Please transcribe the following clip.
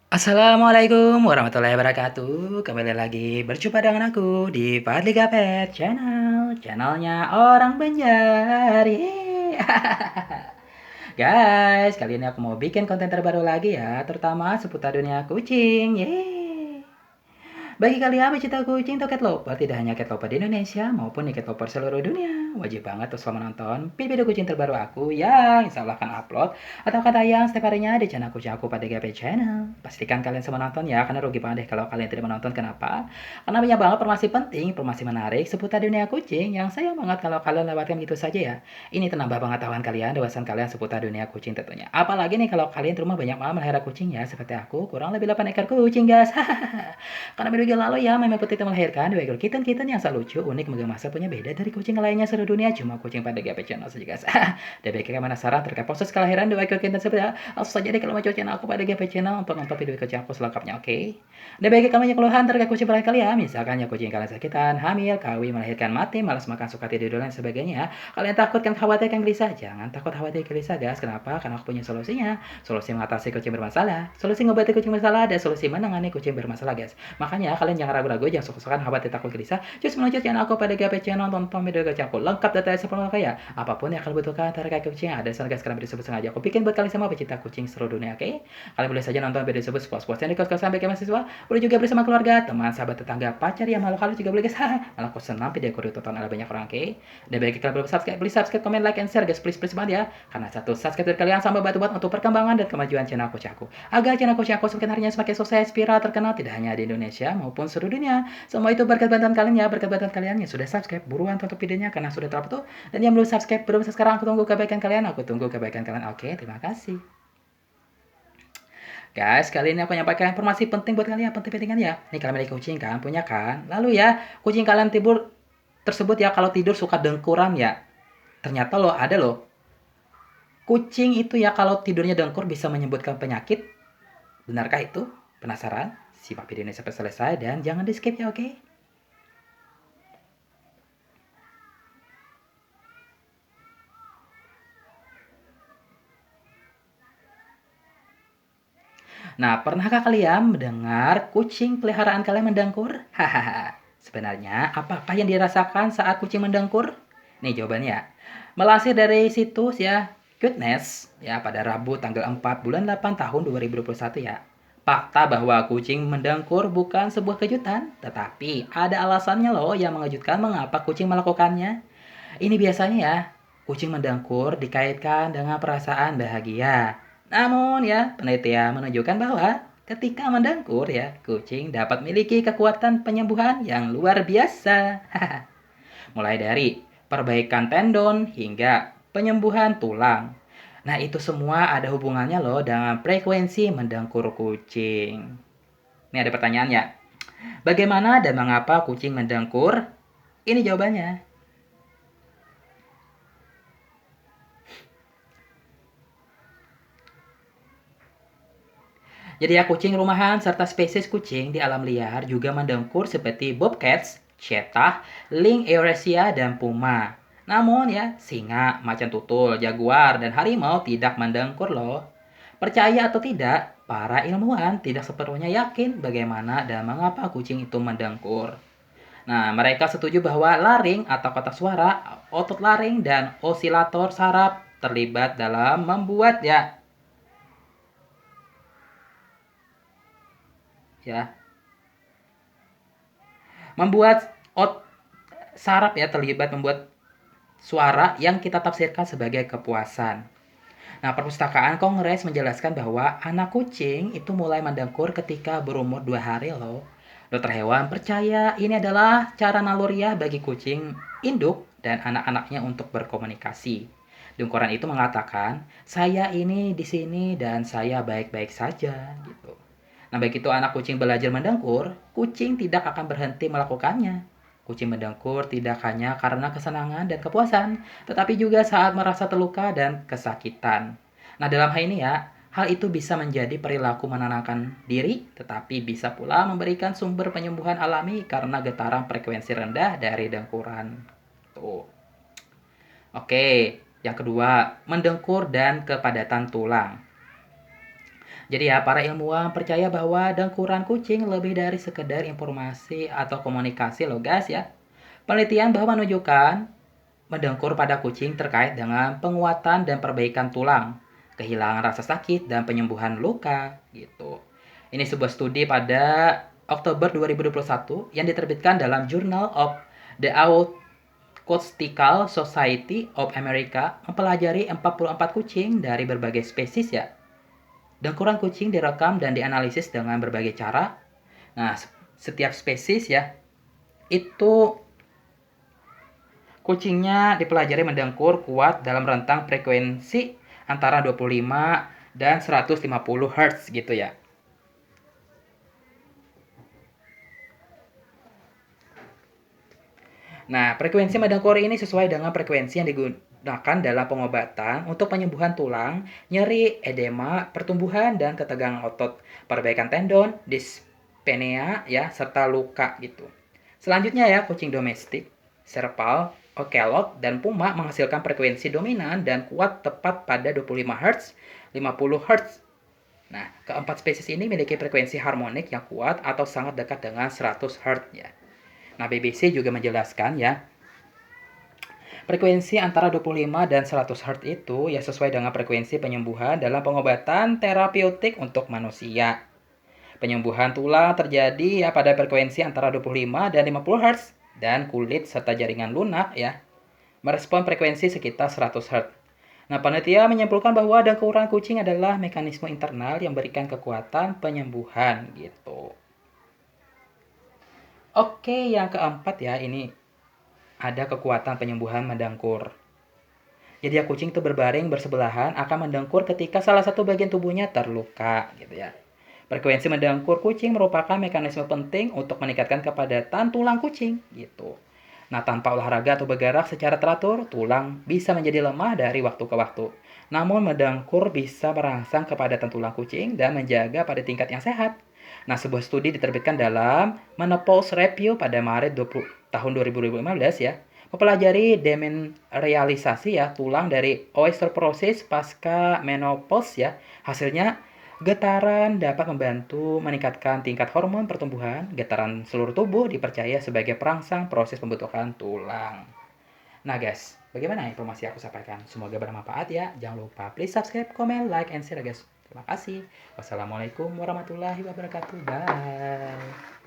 Assalamualaikum warahmatullahi wabarakatuh. Kembali lagi berjumpa dengan aku di Fadlika Pet Channel, channelnya orang Banjar. Yeay. Guys, kali ini aku mau bikin konten terbaru lagi ya, terutama seputar dunia kucing. Yeay. Bagi kalian pecinta kucing atau cat lover, tidak hanya cat lover di Indonesia maupun cat lover seluruh dunia, wajib banget terus menonton video kucing terbaru aku yang insya Allah akan upload atau akan tayang setiap harinya di channel kucing aku pada GP Channel. Pastikan kalian semua nonton ya, karena rugi banget deh kalau kalian tidak menonton. Kenapa? Karena banyak banget informasi penting, informasi menarik seputar dunia kucing yang sayang banget kalau kalian lewatkan gitu saja ya. Ini menambah pengetahuan kalian, wawasan kalian seputar dunia kucing tentunya. Apalagi nih kalau kalian di rumah banyak banget melihara kucing ya, seperti aku, kurang lebih 8 ekor kucing guys. Karena minggu lalu ya, Meme Putih melahirkan dua ekor kitten-kitten yang sangat lucu, unik, mengemaskan, punya beda dari kucing lainnya seluruh dunia. Cuma kucing pada GP Channel saja guys. Dan bagi kalian penasaran terkait proses kelahiran dua ekor kitten seperti apa? Langsung saja deh kalau mau channel aku pada GP Channel untuk nonton video kucing aku selengkapnya, oke? Dan bagi kalian yang keluhan terkait kucing peliharaan kalian, misalkan ya kucing kalian sakitan, hamil, kawin, melahirkan, mati, malas makan, suka tidur dan sebagainya, kalian takut kan, khawatir kan, gelisah? Jangan takut, khawatir, gelisah guys. Kenapa? Karena aku punya solusinya. Solusi mengatasi kucing bermasalah, solusi ngobati kucing bermasalah, dan solusi menangani kucing bermasalah guys. Makanya kalian jangan ragu-ragu, jangan sok-sokan khawatir, takut, gelisah. Just meluncur channel aku pada GP Channel, tonton video kucing aku lengkap, data sempurna kaya. Apapun yang kalian butuhkan terkait kucing ada sana guys. Sekarang video tersebut sengaja aku bikin buat kalian semua pecinta kucing seluruh dunia, oke? Kalian boleh saja nonton video tersebut sepuas-puasnya di kos-kosan bagi mahasiswa, boleh juga bersama keluarga, teman, sahabat, tetangga, pacar, yang malu kalian juga boleh guys. Malah aku senang video aku ditonton oleh banyak orang, oke? Dan bagi kalian belum subscribe, please subscribe, comment, like, and share guys, please banget ya. Karena satu subscribe dari kalian sama bantu buat untuk perkembangan dan kemajuan channel kucing aku, agar channel kucing aku semakin harinya semakin sukses, viral, terkenal, tidak hanya di Indonesia maupun seluruh dunia. Semua itu berkat bantuan kalian ya, berkat bantuan kalian yang sudah subscribe, buruan tonton videonya karena sudah terlalu tuh. Dan yang belum subscribe, belum sekarang, aku tunggu kebaikan kalian, aku tunggu kebaikan kalian. Oke, terima kasih. Guys, kali ini aku nyampaikan informasi penting buat kalian, penting-pentingan ya. Nih kalian memiliki kucing kan, punya kan? Lalu ya, kucing kalian tidur tersebut ya kalau tidur suka dengkuran ya. Ternyata loh, ada loh. Kucing itu ya kalau tidurnya dengkur bisa menyebabkan penyakit. Benarkah itu? Penasaran? Simak video ini sampai selesai dan jangan di skip ya, oke? Nah, pernahkah kalian mendengar kucing peliharaan kalian mendengkur? Hahaha. Sebenarnya, apakah yang dirasakan saat kucing mendengkur? Nih jawabannya. Melansir dari situs ya, Cuteness ya pada Rabu tanggal 4 bulan 8 tahun 2021 ya. Fakta bahwa kucing mendengkur bukan sebuah kejutan, tetapi ada alasannya loh yang mengejutkan mengapa kucing melakukannya. Ini biasanya ya, kucing mendengkur dikaitkan dengan perasaan bahagia. Namun ya, penelitian menunjukkan bahwa ketika mendengkur ya, kucing dapat memiliki kekuatan penyembuhan yang luar biasa. Mulai dari perbaikan tendon hingga penyembuhan tulang. Nah, itu semua ada hubungannya loh dengan frekuensi mendengkur kucing. Ini ada pertanyaannya. Bagaimana dan mengapa kucing mendengkur? Ini jawabannya. Jadi ya, kucing rumahan serta spesies kucing di alam liar juga mendengkur seperti bobcats, cheetah, lynx Eurasia, dan puma. Namun ya, singa, macan tutul, jaguar, dan harimau tidak mendengkur loh. Percaya atau tidak, para ilmuwan tidak sepenuhnya yakin bagaimana dan mengapa kucing itu mendengkur. Nah, mereka setuju bahwa laring atau kotak suara, otot laring, dan osilator saraf terlibat dalam ya membuat saraf ya terlibat membuat suara yang kita tafsirkan sebagai kepuasan. Nah, perpustakaan Kongres menjelaskan bahwa anak kucing itu mulai mendengkur ketika berumur 2 hari loh. Dokter hewan percaya ini adalah cara naluriah bagi kucing induk dan anak-anaknya untuk berkomunikasi. Dengkuran itu mengatakan, saya ini di sini dan saya baik-baik saja gitu. Nah, begitu anak kucing belajar mendengkur, kucing tidak akan berhenti melakukannya. Kucing mendengkur tidak hanya karena kesenangan dan kepuasan, tetapi juga saat merasa terluka dan kesakitan. Nah, dalam hal ini ya, hal itu bisa menjadi perilaku menenangkan diri, tetapi bisa pula memberikan sumber penyembuhan alami karena getaran frekuensi rendah dari dengkuran. Tuh. Oke, yang kedua, mendengkur dan kepadatan tulang. Jadi ya, para ilmuwan percaya bahwa dengkuran kucing lebih dari sekedar informasi atau komunikasi loh guys ya. Penelitian bahwa menunjukkan mendengkur pada kucing terkait dengan penguatan dan perbaikan tulang, kehilangan rasa sakit, dan penyembuhan luka gitu. Ini sebuah studi pada Oktober 2021 yang diterbitkan dalam Journal of the Acoustical Society of America mempelajari 44 kucing dari berbagai spesies ya. Dengkuran kucing direkam dan dianalisis dengan berbagai cara. Nah, setiap spesies ya, itu kucingnya dipelajari mendengkur kuat dalam rentang frekuensi antara 25 dan 150 Hz gitu ya. Nah, frekuensi mendengkur ini sesuai dengan frekuensi yang digunakan dalam pengobatan untuk penyembuhan tulang, nyeri, edema, pertumbuhan, dan ketegangan otot, perbaikan tendon, dyspnea, ya, serta luka gitu. Selanjutnya ya, kucing domestik, serval, ocelot, dan puma menghasilkan frekuensi dominan dan kuat tepat pada 25 Hz, 50 Hz. Nah, keempat spesies ini memiliki frekuensi harmonik yang kuat atau sangat dekat dengan 100 Hz ya. Nah, BBC juga menjelaskan ya, frekuensi antara 25 dan 100 Hz itu ya sesuai dengan frekuensi penyembuhan dalam pengobatan terapeutik untuk manusia. Penyembuhan tulang terjadi ya pada frekuensi antara 25 dan 50 Hz dan kulit serta jaringan lunak ya merespon frekuensi sekitar 100 Hz. Nah, penelitian menyimpulkan bahwa dengkuran kucing adalah mekanisme internal yang berikan kekuatan penyembuhan gitu. Oke, yang keempat ya, ini ada kekuatan penyembuhan mendengkur. Jadi ya kucing itu berbaring bersebelahan akan mendengkur ketika salah satu bagian tubuhnya terluka gitu ya. Frekuensi mendengkur kucing merupakan mekanisme penting untuk meningkatkan kepadatan tulang kucing gitu. Nah, tanpa olahraga atau bergerak secara teratur, tulang bisa menjadi lemah dari waktu ke waktu. Namun mendengkur bisa merangsang kepadatan tulang kucing dan menjaga pada tingkat yang sehat. Nah, sebuah studi diterbitkan dalam Menopause Review pada Maret tahun 2015 ya, mempelajari realisasi ya tulang dari osteoporosis pasca menopause ya. Hasilnya getaran dapat membantu meningkatkan tingkat hormon pertumbuhan. Getaran seluruh tubuh dipercaya sebagai perangsang proses pembentukan tulang. Nah guys, bagaimana informasi yang aku sampaikan? Semoga bermanfaat ya. Jangan lupa please subscribe, comment, like, and share guys. Terima kasih. Wassalamualaikum warahmatullahi wabarakatuh. Bye.